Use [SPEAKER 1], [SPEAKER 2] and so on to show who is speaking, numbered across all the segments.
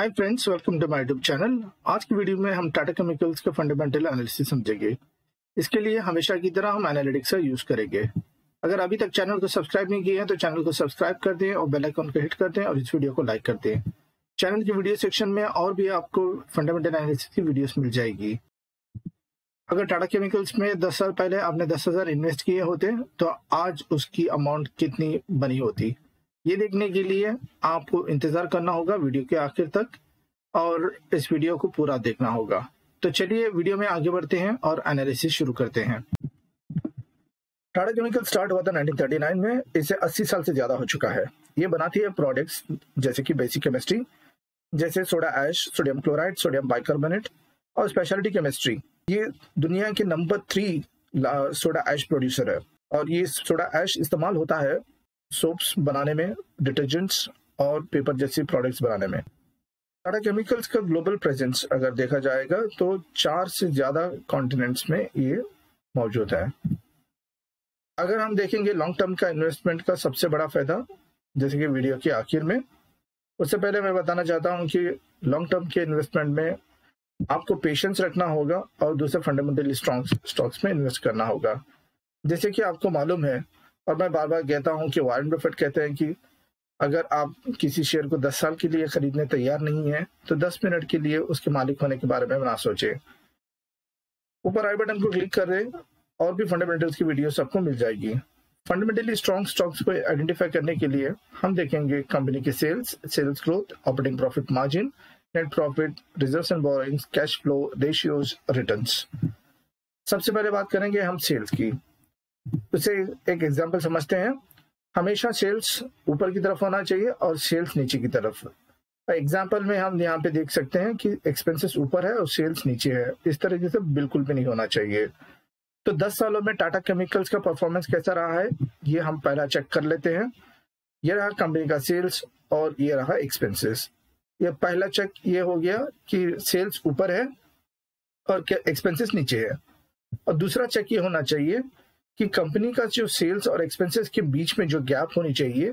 [SPEAKER 1] Hi friends, welcome to my YouTube channel. आज की video में हम टाटा केमिकल्स का फंडामेंटल एनालिसिस समझेंगे। इसके लिए हमेशा की तरह हम एनालिटिक्स का यूज करेंगे। अगर अभी तक चैनल को सब्सक्राइब नहीं किया है तो चैनल को सब्सक्राइब कर दें और बेल आइकन को हिट कर दें और इस वीडियो को लाइक कर दें। चैनल की वीडियो सेक्शन में और भी आपको फंडामेंटल एनालिसिस की वीडियोस मिल जाएगी। अगर टाटा केमिकल्स में 10 साल पहले आपने 10,000 इन्वेस्ट किए होते तो आज उसकी अमाउंट कितनी बनी होती, ये देखने के लिए आपको इंतजार करना होगा वीडियो के आखिर तक और इस वीडियो को पूरा देखना होगा। तो चलिए वीडियो में आगे बढ़ते हैं और एनालिसिस शुरू करते हैं। टाटा केमिकल स्टार्ट हुआ था 1939 में। इसे 80 साल से ज्यादा हो चुका है। ये बनाती है प्रोडक्ट्स जैसे कि बेसिक केमिस्ट्री, जैसे soda ash, sodium chloride, sodium bicarbonate और स्पेशलिटी केमिस्ट्री। ये दुनिया के नंबर 3 सोडा ऐश प्रोड्यूसर है और ये सोडा ऐश इस्तेमाल होता है सोप्स बनाने में, डिटर्जेंट्स और पेपर जैसी प्रोडक्ट्स बनाने में। टाटा केमिकल्स का ग्लोबल प्रेजेंस अगर देखा जाएगा तो 4 से ज्यादा कॉन्टिनेंट्स में ये मौजूद है। अगर हम देखेंगे लॉन्ग टर्म का इन्वेस्टमेंट का सबसे बड़ा फायदा, जैसे कि वीडियो के आखिर में, उससे पहले मैं बताना चाहता हूं कि लॉन्ग टर्म के इन्वेस्टमेंट में आपको पेशेंस रखना होगा और दूसरे फंडामेंटली स्ट्रॉन्ग स्टॉक्स में इन्वेस्ट करना होगा। जैसे कि आपको मालूम है और मैं बार बार कहता हूं कि वॉरेन बफेट कहते हैं कि अगर आप किसी शेयर को 10 साल के लिए खरीदने तैयार नहीं है तो 10 मिनट के लिए उसके मालिक होने के बारे में ना सोचे। ऊपर आई बटन को क्लिक कर दें और भी फंडामेंटल्स की वीडियो आपको मिल जाएगी। फंडामेंटली स्ट्रॉन्ग स्टॉक्स को आइडेंटिफाई करने के लिए हम देखेंगे कंपनी के sales growth, operating profit margin, net profit, reserves and borrowings, cash flow, ratios, returns. सबसे पहले बात करेंगे हम सेल्स की। उसे एक एग्जांपल समझते हैं। हमेशा सेल्स ऊपर की तरफ होना चाहिए और सेल्स नीचे की तरफ। एग्जांपल में हम यहाँ पे देख सकते हैं कि एक्सपेंसेस ऊपर है और सेल्स नीचे है। इस तरीके से बिल्कुल भी नहीं होना चाहिए। तो 10 सालों में टाटा केमिकल्स का परफॉर्मेंस कैसा रहा है, ये हम पहला चेक कर लेते हैं। ये रहा कंपनी का सेल्स और ये रहा एक्सपेंसेस। ये पहला चेक ये हो गया कि सेल्स ऊपर है और एक्सपेंसेस नीचे है। और दूसरा चेक ये होना चाहिए कि कंपनी का जो सेल्स और एक्सपेंसेस के बीच में जो गैप होनी चाहिए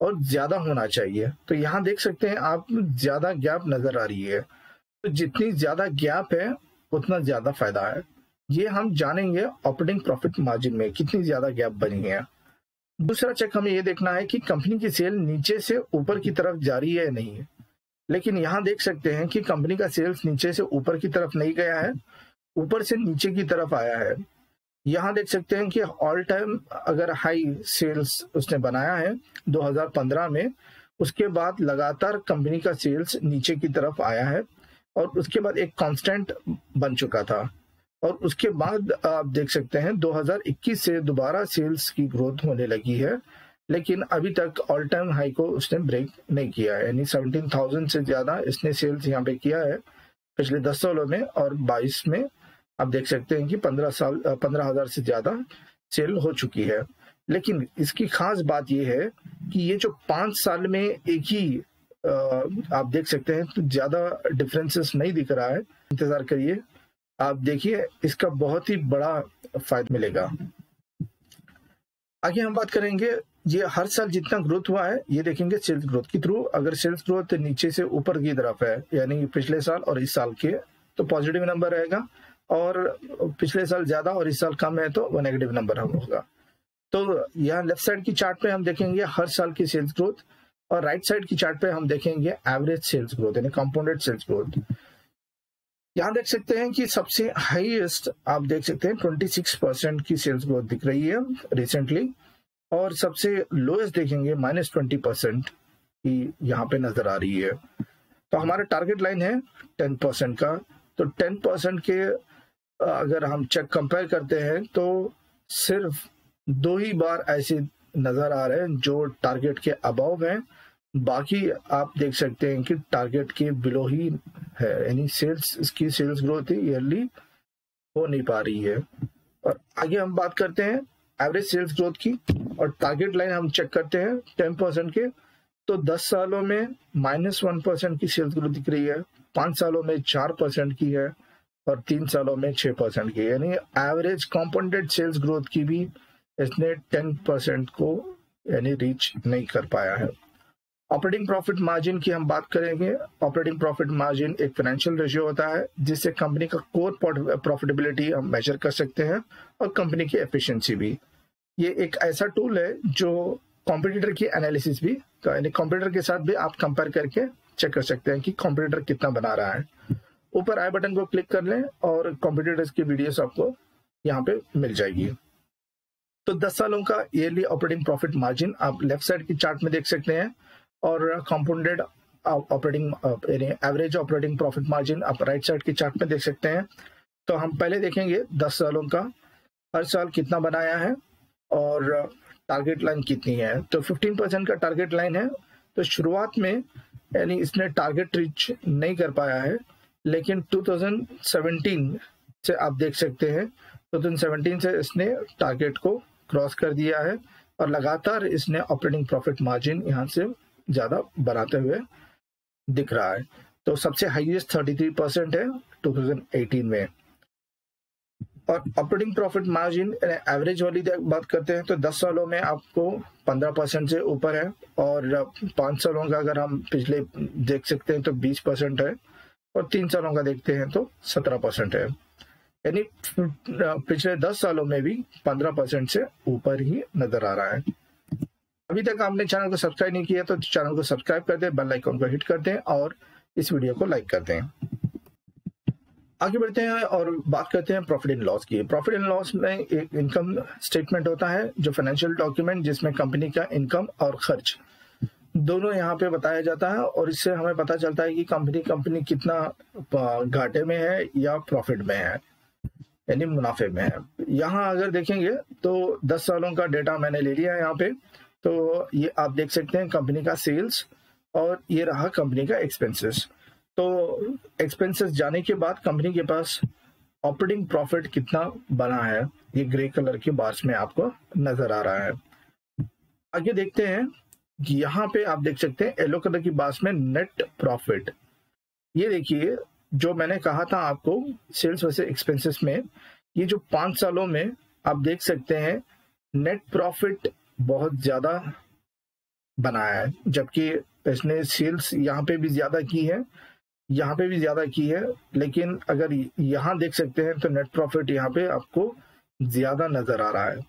[SPEAKER 1] और ज्यादा होना चाहिए। तो यहाँ देख सकते हैं आप, ज्यादा गैप नजर आ रही है। तो जितनी ज्यादा गैप है उतना ज्यादा फायदा है। ये हम जानेंगे ऑपरेटिंग प्रॉफिट मार्जिन में कितनी ज्यादा गैप बनी है। दूसरा चेक हमें ये देखना है कि कंपनी की सेल नीचे से ऊपर की तरफ जा रही है या नहीं। लेकिन यहाँ देख सकते हैं कि कंपनी का सेल्स नीचे से ऊपर की तरफ नहीं गया है, ऊपर से नीचे की तरफ आया है। यहाँ देख सकते हैं कि ऑल टाइम अगर हाई सेल्स उसने बनाया है 2015 में, उसके बाद लगातार कंपनी का सेल्स नीचे की तरफ आया है और उसके बाद एक कांस्टेंट बन चुका था। और उसके बाद आप देख सकते हैं 2021 से दोबारा सेल्स की ग्रोथ होने लगी है, लेकिन अभी तक ऑल टाइम हाई को उसने ब्रेक नहीं किया है। यानी 17,000 से ज्यादा इसने सेल्स यहाँ पे किया है पिछले 10 सालों में। और 22 में आप देख सकते हैं कि 15,000 से ज्यादा सेल हो चुकी है। लेकिन इसकी खास बात यह है कि ये जो 5 साल में एक ही आप देख सकते हैं, तो ज्यादा डिफरेंसेस नहीं दिख रहा है। इंतजार करिए, आप देखिए, इसका बहुत ही बड़ा फायदा मिलेगा। आगे हम बात करेंगे, ये हर साल जितना ग्रोथ हुआ है ये देखेंगे सेल्स ग्रोथ के थ्रू। अगर सेल्स ग्रोथ नीचे से ऊपर की तरफ है, यानी पिछले साल और इस साल के, तो पॉजिटिव नंबर रहेगा। और पिछले साल ज्यादा और इस साल कम है तो वो नेगेटिव नंबर होगा। तो यहाँ लेफ्ट साइड की चार्ट पे हम देखेंगे हर साल की सेल्स ग्रोथ और राइट साइड की चार्ट पे हम देखेंगे एवरेज सेल्स ग्रोथ, यानी कंपाउंडेड सेल्स ग्रोथ। यहाँ देख सकते हैं कि सबसे हाईएस्ट आप देख सकते हैं 26% की सेल्स ग्रोथ दिख रही है रिसेंटली, और सबसे लोएस्ट देखेंगे -20% की यहाँ पे नजर आ रही है। तो हमारा टारगेट लाइन है 10% का। तो 10% के अगर हम चेक कंपेयर करते हैं तो सिर्फ 2 ही बार ऐसे नजर आ रहे हैं जो टारगेट के अबव हैं। बाकी आप देख सकते हैं कि टारगेट के बिलो ही है, यानी इसकी सेल्स ग्रोथ ईयरली हो नहीं पा रही है। और आगे हम बात करते हैं एवरेज सेल्स ग्रोथ की और टारगेट लाइन हम चेक करते हैं 10% के। तो 10 सालों में -1% की सेल्स ग्रोथ दिख रही है, 5 सालों में 4% की है और 3 सालों में 6% की, यानी एवरेज कंपाउंडेड सेल्स ग्रोथ की भी इसने 10% को यानी रीच नहीं कर पाया है। ऑपरेटिंग प्रॉफिट मार्जिन की हम बात करेंगे। ऑपरेटिंग प्रॉफिट मार्जिन एक फाइनेंशियल रेशियो होता है जिससे कंपनी का कोर प्रॉफिटेबिलिटी हम मेजर कर सकते हैं और कंपनी की एफिशिएंसी भी। ये एक ऐसा टूल है जो कॉम्पिटिटर की एनालिसिस भी, यानी कॉम्पिटिटर के साथ भी आप कंपेयर करके चेक कर सकते हैं कि कॉम्पिटिटर कितना बना रहा है। ऊपर आई बटन को क्लिक कर लें और कॉम्पिटिटर्स की वीडियोस आपको यहाँ पे मिल जाएगी। तो 10 सालों का ईयरली ऑपरेटिंग प्रॉफिट मार्जिन आप लेफ्ट साइड की चार्ट में देख सकते हैं और compounded operating average operating profit margin आप राइट साइड की चार्ट में देख सकते हैं। तो हम पहले देखेंगे 10 सालों का हर साल कितना बनाया है और टारगेट लाइन कितनी है। तो 15% का टारगेट लाइन है। तो शुरुआत में यानी इसने टारगेट रीच नहीं कर पाया है, लेकिन 2017 से आप देख सकते हैं 2017 से इसने टारगेट को क्रॉस कर दिया है और लगातार इसने ऑपरेटिंग प्रॉफिट मार्जिन यहाँ से ज्यादा बनाते हुए दिख रहा है। तो सबसे हाईएस्ट 33% है 2018 में। और ऑपरेटिंग प्रॉफिट मार्जिन एवरेज वाली बात करते हैं तो 10 सालों में आपको 15% से ऊपर है और 5 सालों का अगर हम पिछले देख सकते हैं तो 20% है और 3 सालों का देखते हैं तो 17% है। यानी पिछले 10 सालों में भी 15% से ऊपर ही नजर आ रहा है। अभी तक आपने चैनल को सब्सक्राइब नहीं किया तो चैनल को सब्सक्राइब कर दें, बेल आइकन को हिट कर दें और इस वीडियो को लाइक कर दें। आगे बढ़ते हैं और बात करते हैं प्रॉफिट एंड लॉस की। प्रॉफिट एंड लॉस में एक इनकम स्टेटमेंट होता है जो फाइनेंशियल डॉक्यूमेंट जिसमें कंपनी का इनकम और खर्च दोनों यहाँ पे बताया जाता है और इससे हमें पता चलता है कि कंपनी कितना घाटे में है या प्रॉफिट में है, यानी मुनाफे में है। यहाँ अगर देखेंगे तो 10 सालों का डेटा मैंने ले लिया है यहाँ पे। तो ये आप देख सकते हैं कंपनी का सेल्स और ये रहा कंपनी का एक्सपेंसेस। तो एक्सपेंसेस जाने के बाद कंपनी के पास ऑपरेटिंग प्रॉफिट कितना बना है ये ग्रे कलर के बार्स में आपको नजर आ रहा है। आगे देखते हैं कि यहाँ पे आप देख सकते हैं येलो कलर की बार्स में नेट प्रॉफिट। ये देखिए जो मैंने कहा था आपको सेल्स वैसे एक्सपेंसेस में, ये जो 5 सालों में आप देख सकते हैं नेट प्रॉफिट बहुत ज्यादा बनाया है, जबकि इसने सेल्स यहाँ पे भी ज्यादा की है, यहाँ पे भी ज्यादा की है, लेकिन अगर यहाँ देख सकते हैं तो नेट प्रॉफिट यहाँ पे आपको ज्यादा नजर आ रहा है।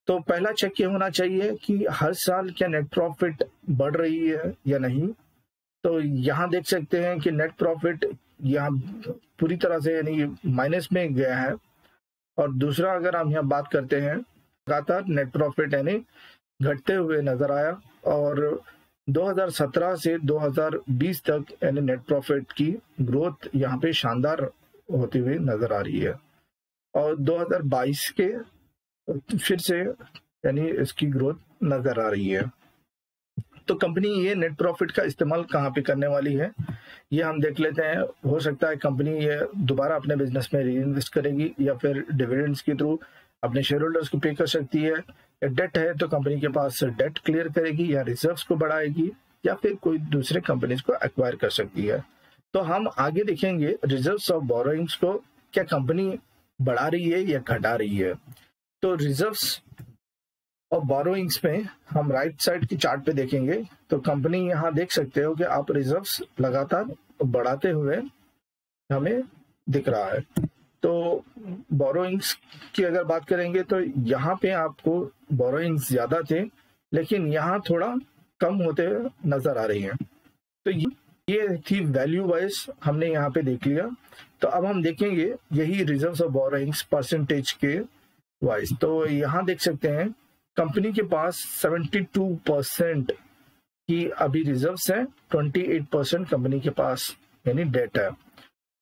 [SPEAKER 1] तो पहला चेक ये होना चाहिए कि हर साल क्या नेट प्रॉफिट बढ़ रही है या नहीं। तो यहाँ देख सकते हैं कि नेट प्रॉफिट यहाँ पूरी तरह से यानी माइनस में गया है। और दूसरा अगर हम यहाँ बात करते हैं लगातार नेट प्रॉफिट यानी घटते हुए नजर आया और 2017 से 2020 तक यानी नेट प्रॉफिट की ग्रोथ यहाँ पे शानदार होती हुई नजर आ रही है और 2022 के फिर से यानी इसकी ग्रोथ नजर आ रही है। तो कंपनी ये नेट प्रॉफिट का इस्तेमाल कहाँ पे करने वाली है ये हम देख लेते हैं। हो सकता है कंपनी ये दोबारा अपने बिजनेस में री इन्वेस्ट करेगी या फिर डिविडेंड्स के थ्रू अपने शेयर होल्डर्स को पे कर सकती है। डेट है तो कंपनी के पास डेट क्लियर करेगी या रिजर्व्स को बढ़ाएगी या फिर कोई दूसरे कंपनीज को एक्वायर कर सकती है। तो हम आगे देखेंगे रिजर्व्स ऑफ बोरोइंग्स को क्या कंपनी बढ़ा रही है या घटा रही है। तो रिजर्व्स और बोरोइंग्स में हम राइट साइड की चार्ट पे देखेंगे तो कंपनी यहाँ देख सकते हो कि आप रिजर्व्स लगातार बढ़ाते हुए हमें दिख रहा है। तो बोरोइंग्स की अगर बात करेंगे तो यहाँ पे आपको बोरोइंग्स ज्यादा थे लेकिन यहाँ थोड़ा कम होते नजर आ रही हैं। तो ये थी वैल्यू वाइज हमने यहाँ पे देख लिया। तो अब हम देखेंगे यही रिजर्व्स ऑफ बोरोइंग्स परसेंटेज के वाइज। तो यहाँ देख सकते हैं कंपनी के पास 72% की अभी रिजर्व्स है, 28% कंपनी के पास यानी डेट है।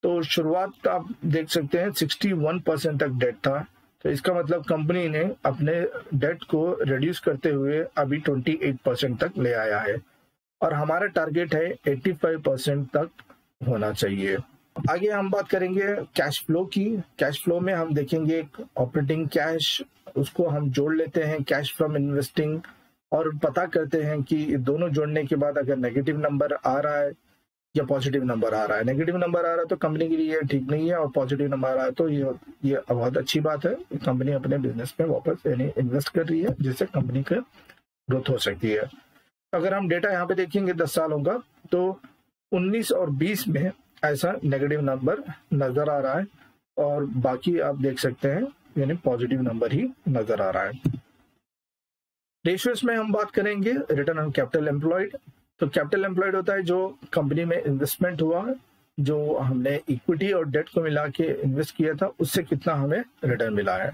[SPEAKER 1] तो शुरुआत आप देख सकते हैं 61% तक डेट था। तो इसका मतलब कंपनी ने अपने डेट को रिड्यूस करते हुए अभी 28% तक ले आया है और हमारा टारगेट है 85% तक होना चाहिए। आगे हम बात करेंगे कैश फ्लो की। कैश फ्लो में हम देखेंगे ऑपरेटिंग कैश, उसको हम जोड़ लेते हैं कैश फ्रॉम इन्वेस्टिंग और पता करते हैं कि दोनों जोड़ने के बाद अगर नेगेटिव नंबर आ रहा है या पॉजिटिव नंबर आ रहा है। नेगेटिव नंबर आ रहा है तो कंपनी के लिए ठीक नहीं है और पॉजिटिव नंबर आ रहा है तो ये बहुत अच्छी बात है। कंपनी अपने बिजनेस में वापस यानी इन्वेस्ट कर रही है जिससे कंपनी का ग्रोथ हो सकती है। अगर हम डेटा यहाँ पे देखेंगे 10 सालों का, तो 19 और 20 में ऐसा नेगेटिव नंबर नजर आ रहा है, और बाकी आप देख सकते हैं यानी पॉजिटिव नंबर ही नजर आ रहा है। रेशियोज में हम बात करेंगे रिटर्न ऑन कैपिटल एम्प्लॉयड। तो कैपिटल एम्प्लॉयड होता है जो कंपनी में इन्वेस्टमेंट हुआ, जो हमने इक्विटी और डेट को मिला के इन्वेस्ट किया था, उससे कितना हमें रिटर्न मिला है।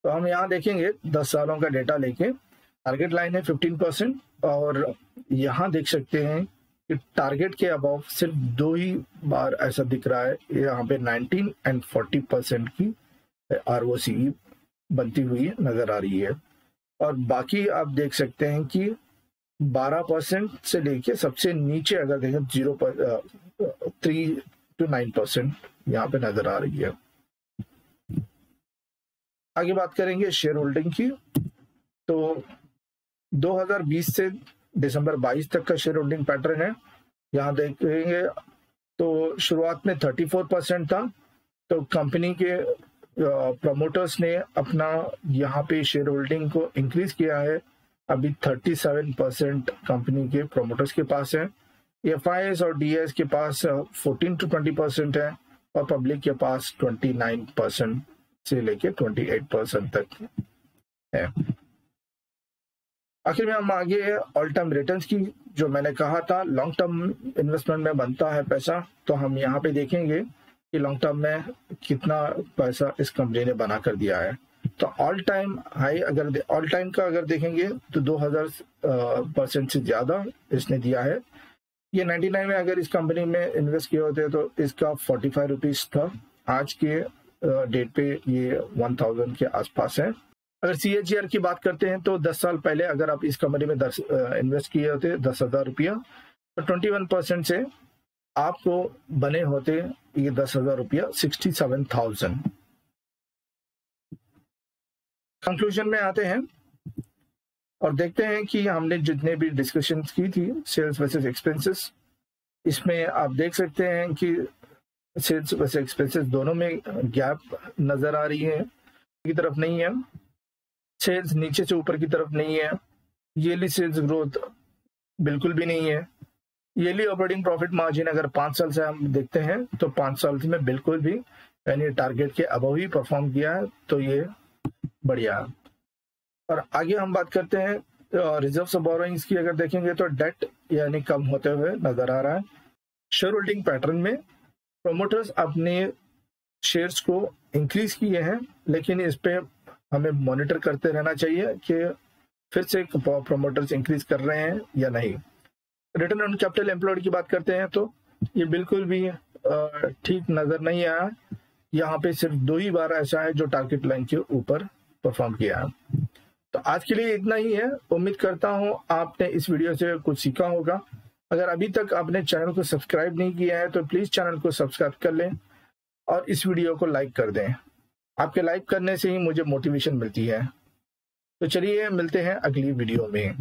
[SPEAKER 1] तो हम यहाँ देखेंगे 10 सालों का डेटा लेके, टारगेट लाइन है 15%, और यहाँ देख सकते हैं कि टारगेट के अबव सिर्फ 2 ही बार ऐसा दिख रहा है, यहाँ पे 19 और 40% की ROCE बनती हुई नजर आ रही है। और बाकी आप देख सकते हैं कि 12% से लेके सबसे नीचे अगर देखें 3 to 9% यहाँ पे नजर आ रही है। आगे बात करेंगे शेयर होल्डिंग की। तो 2020 से दिसंबर 22 तक का शेयर होल्डिंग पैटर्न है। यहाँ देखेंगे तो शुरुआत में 34% था, तो कंपनी के प्रमोटर्स ने अपना यहाँ पे शेयर होल्डिंग को इंक्रीज किया है। अभी 37% कंपनी के प्रमोटर्स के पास है। FIs और DIs के पास 14 to 20% है, और पब्लिक के पास 29% से लेके 28% तक है। आखिर में हम आगे ऑल टाइम रिटर्न्स की, जो मैंने कहा था लॉन्ग टर्म इन्वेस्टमेंट में बनता है पैसा, तो हम यहाँ पे देखेंगे कि लॉन्ग टर्म में कितना पैसा इस कंपनी ने बना कर दिया है। तो all time high all time का अगर देखेंगे तो 2000% से ज्यादा इसने दिया है। ये 99 में अगर इस कंपनी में इन्वेस्ट किए होते तो इसका 45 रुपीज था, आज के डेट पे ये 1000 के आसपास है। अगर CAGR की बात करते हैं तो 10 साल पहले अगर आप इस कंपनी में इन्वेस्ट किए होते 10,000 रुपया, तो 21% से आपको बने होते ये 10,000 रुपया 67,000। कंक्लूजन में आते हैं और देखते हैं कि हमने जितने भी डिस्कशन की थी सेल्स वर्सेस एक्सपेंसेस, इसमें आप देख सकते हैं कि सेल्स वर्सेस एक्सपेंसेस दोनों में गैप नजर आ रही है, की तरफ नहीं है, सेल्स नीचे से ऊपर की तरफ नहीं है, ईयरली सेल्स ग्रोथ बिल्कुल भी नहीं है। ईयरली ऑपरेटिंग प्रॉफिट मार्जिन अगर 5 साल से हम देखते हैं तो 5 साल में बिल्कुल भी यानी टारगेट के अबव ही परफॉर्म किया है, तो ये बढ़िया है। और आगे हम बात करते हैं रिजर्व्स ऑफ बोरोइंग्स की। अगर देखेंगे तो डेट यानी कम होते हुए नजर आ रहा है। शेयर होल्डिंग पैटर्न में प्रोमोटर्स अपने शेयर्स को इंक्रीज किए हैं, लेकिन इस पे हमें मॉनिटर करते रहना चाहिए कि फिर से प्रोमोटर्स इंक्रीज कर रहे हैं या नहीं। रिटर्न ऑन कैपिटल एम्प्लॉयड की बात करते हैं तो ये बिल्कुल भी ठीक नजर नहीं आया। यहाँ पे सिर्फ 2 ही बार ऐसा है जो टारगेट लाइन के ऊपर परफॉर्म किया है। तो आज के लिए इतना ही है। उम्मीद करता हूँ आपने इस वीडियो से कुछ सीखा होगा। अगर अभी तक आपने चैनल को सब्सक्राइब नहीं किया है तो प्लीज चैनल को सब्सक्राइब कर लें और इस वीडियो को लाइक कर दें। आपके लाइक करने से ही मुझे मोटिवेशन मिलती है। तो चलिए मिलते हैं अगली वीडियो में।